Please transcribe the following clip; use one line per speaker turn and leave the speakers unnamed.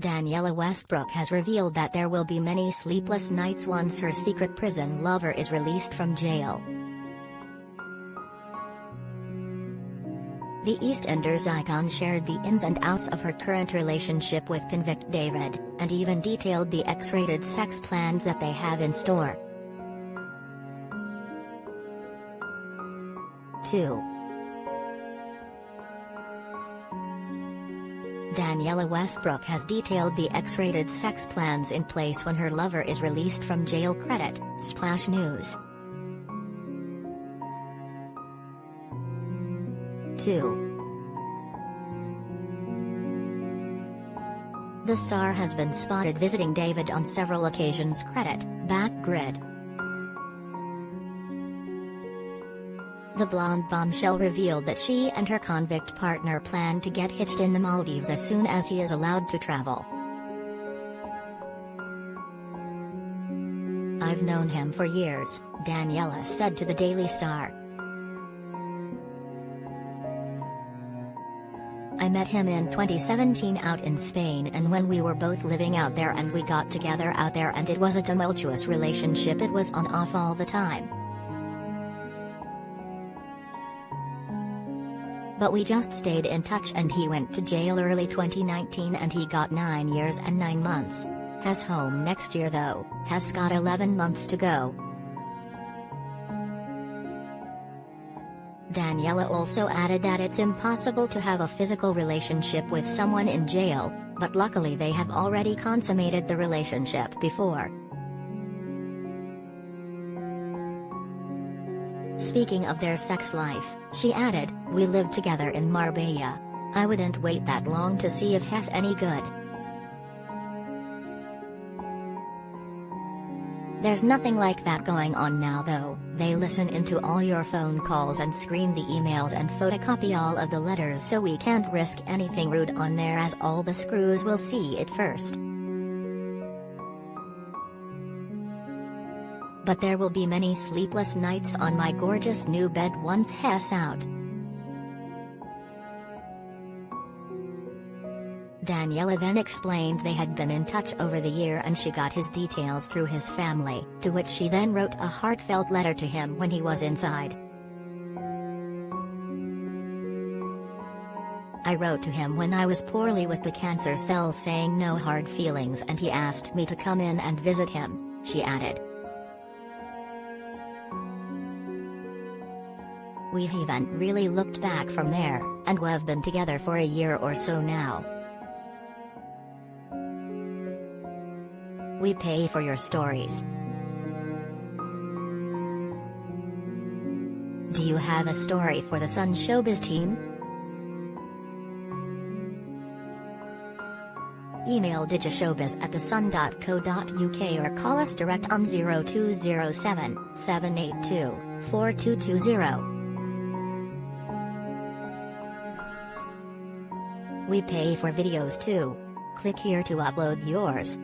Danniella Westbrook has revealed that there will be many sleepless nights once her secret prison lover is released from jail. The EastEnders icon shared the ins and outs of her current relationship with convict David, and even detailed the X-rated sex plans that they have in store. 2. Danniella Westbrook has detailed the X-rated sex plans in place when her lover is released from jailCredit, Splash News. 2. The star has been spotted visiting David on several occasions. BackGrid. The blonde bombshell revealed that she and her convict partner plan to get hitched in the Maldives as soon as he is allowed to travel. "I've known him for years," Danniella said to the Daily Star. "I met him in 2017 out in Spain, and when we were both living out there, and we got together out there, and it was a tumultuous relationship. It was on-off all the time. But we just stayed in touch, and he went to jail early 2019 and he got 9 years and 9 months. Has home next year though, has got 11 months to go." Danniella also added that it's impossible to have a physical relationship with someone in jail, but luckily they have already consummated the relationship before. Speaking of their sex life, she added, "We lived together in Marbella. I wouldn't wait that long to see if he's any good. There's nothing like that going on now though. They listen into all your phone calls and screen the emails and photocopy all of the letters, so we can't risk anything rude on there, as all the screws will see it first. But there will be many sleepless nights on my gorgeous new bed once he's out." Danniella then explained they had been in touch over the year and she got his details through his family, to which she then wrote a heartfelt letter to him when he was inside. "I wrote to him when I was poorly with the cancer cells saying no hard feelings, and he asked me to come in and visit him," she added. "We haven't really looked back from there, and we've been together for a year or so now. We pay for your stories. Do you have a story for the Sun Showbiz team? Email digishowbiz@thesun.co.uk or call us direct on 0207 782 4220. We pay for videos too. Click here to upload yours."